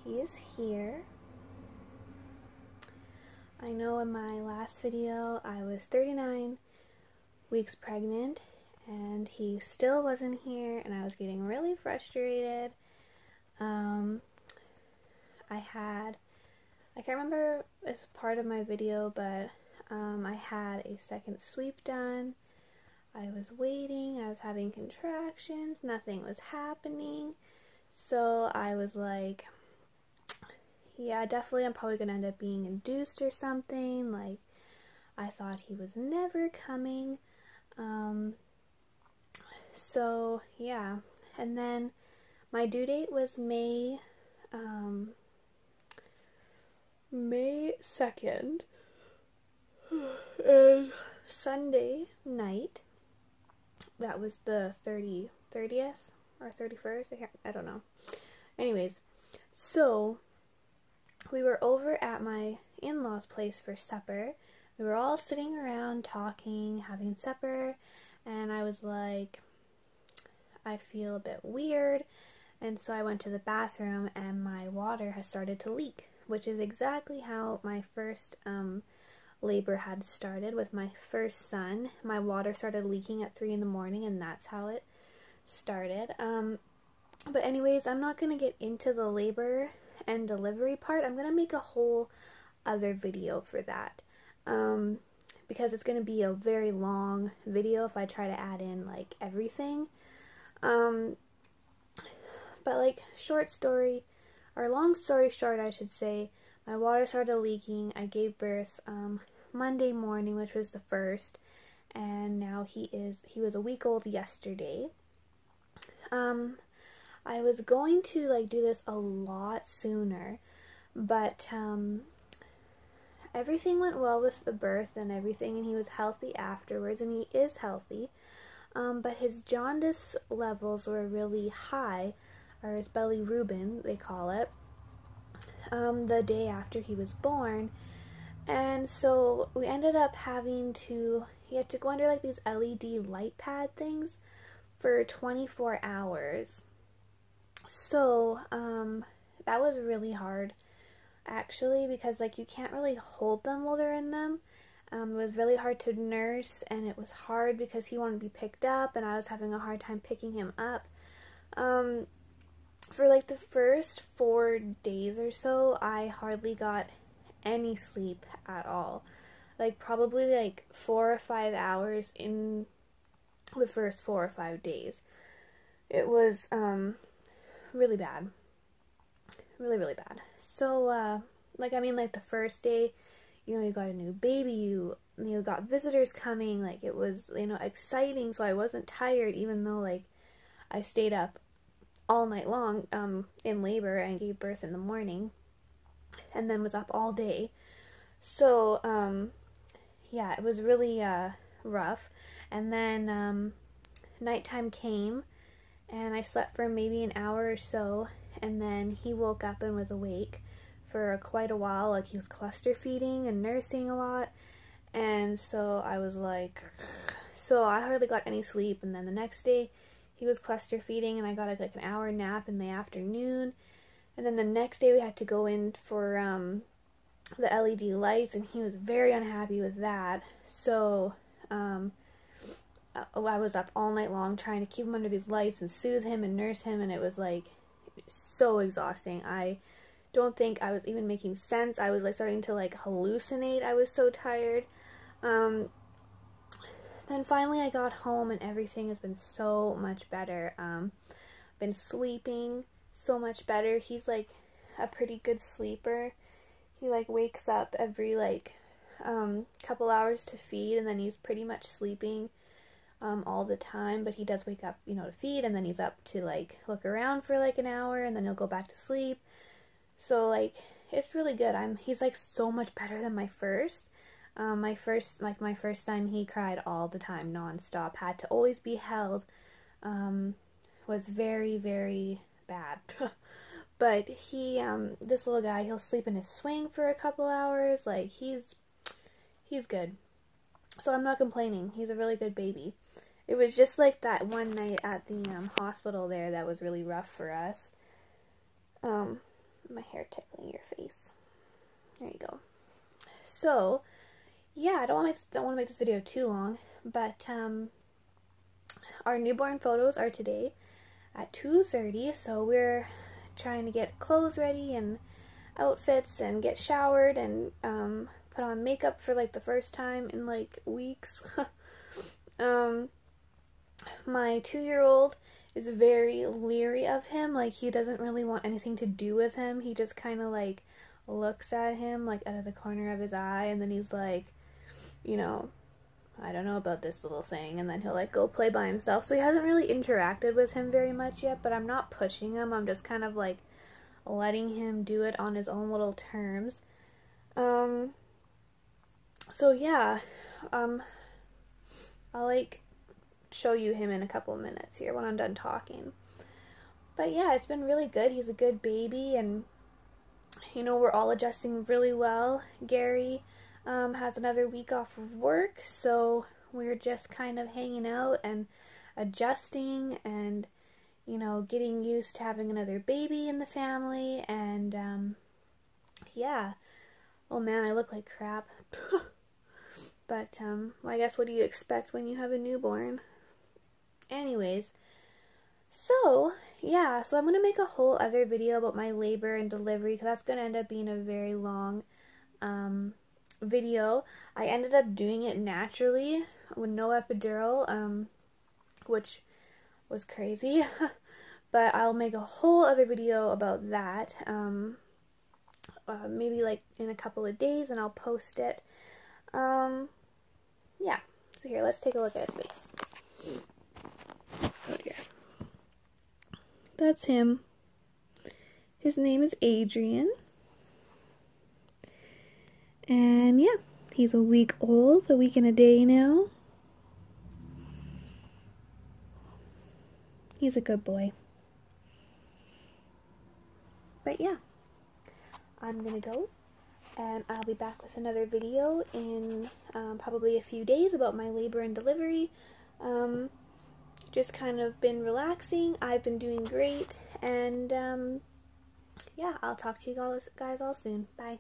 he is here. I know in my last video I was 39 weeks pregnant and he still wasn't here and I was getting really frustrated. I can't remember as part of my video, but I had a second sweep done. I was waiting, I was having contractions, nothing was happening. So I was like, yeah, definitely I'm probably gonna end up being induced or something. Like, I thought he was never coming. So yeah, and then my due date was May 2nd, and Sunday night, that was the 30th or 31st, I don't know. Anyways, so we were over at my in-laws' place for supper. We were all sitting around talking, having supper, and I was like, I feel a bit weird, and so I went to the bathroom and my water has started to leak, which is exactly how my first labor had started with my first son. My water started leaking at 3 in the morning and that's how it started. But anyways, I'm not going to get into the labor and delivery part. I'm going to make a whole other video for that. Because it's going to be a very long video if I try to add in like everything. But like long story short, I should say, my water started leaking. I gave birth Monday morning, which was the 1st, and now he was a week old yesterday. I was going to like do this a lot sooner, but everything went well with the birth and everything, and he was healthy afterwards, and he is healthy. But his jaundice levels were really high, or his bilirubin, they call it, the day after he was born. And so we ended up he had to go under like these LED light pad things for 24 hours. So, that was really hard, actually, because like you can't really hold them while they're in them. It was really hard to nurse, and it was hard because he wanted to be picked up, and I was having a hard time picking him up. For like the first 4 days or so, I hardly got any sleep at all. Like probably like 4 or 5 hours in the first 4 or 5 days. It was really bad. Really, really bad. So like, I mean, like the first day, you know, you got a new baby, you got visitors coming, like it was, you know, exciting, so I wasn't tired, even though like I stayed up all night long in labor and gave birth in the morning, and then was up all day. So yeah, it was really rough. And then nighttime came, and I slept for maybe an hour or so, and then he woke up and was awake for quite a while. Like, he was cluster feeding and nursing a lot, and so I was like, so I hardly got any sleep. And then the next day he was cluster feeding, and I got like an hour nap in the afternoon, and then the next day we had to go in for the LED lights, and he was very unhappy with that. So I was up all night long trying to keep him under these lights and soothe him and nurse him, and it was like so exhausting. I don't think I was even making sense. I was like starting to like hallucinate. I was so tired. Then finally I got home, and everything has been so much better. Been sleeping so much better. He's like a pretty good sleeper. He like wakes up every like couple hours to feed, and then he's pretty much sleeping all the time, but he does wake up, you know, to feed, and then he's up to like look around for like an hour, and then he'll go back to sleep. So like it's really good. He's like so much better than my first. My first son, he cried all the time, nonstop, had to always be held, was very, very bad. But he, this little guy, he'll sleep in his swing for a couple hours. Like, he's good. So I'm not complaining. He's a really good baby. It was just like that one night at the hospital there that was really rough for us. my hair tickling your face. There you go. So, yeah, I don't want to make this video too long, but our newborn photos are today at 2:30, so we're trying to get clothes ready and outfits and get showered and put on makeup for like the first time in like weeks. My 2-year-old is very leery of him. Like, he doesn't really want anything to do with him. He just kind of like looks at him like out of the corner of his eye, and then he's like, you know, I don't know about this little thing, and then he'll like go play by himself. So he hasn't really interacted with him very much yet, but I'm not pushing him. I'm just kind of like letting him do it on his own little terms. So yeah, I'll like show you him in a couple of minutes here when I'm done talking. But yeah, it's been really good. He's a good baby, and you know, we're all adjusting really well. Gary has another week off of work, so we're just kind of hanging out and adjusting and, you know, getting used to having another baby in the family. And yeah, oh man, I look like crap. But well, I guess what do you expect when you have a newborn? Anyways, so yeah, so I'm going to make a whole other video about my labor and delivery, because that's going to end up being a very long video. I ended up doing it naturally with no epidural, which was crazy. But I'll make a whole other video about that, maybe like in a couple of days, and I'll post it. Yeah, so here, let's take a look at his face. Oh dear. That's him. His name is Adrian. And yeah, he's a week old, a week and a day now. He's a good boy. But yeah, I'm gonna go, and I'll be back with another video in probably a few days about my labor and delivery. Just kind of been relaxing. I've been doing great, and yeah, I'll talk to you guys all soon. Bye.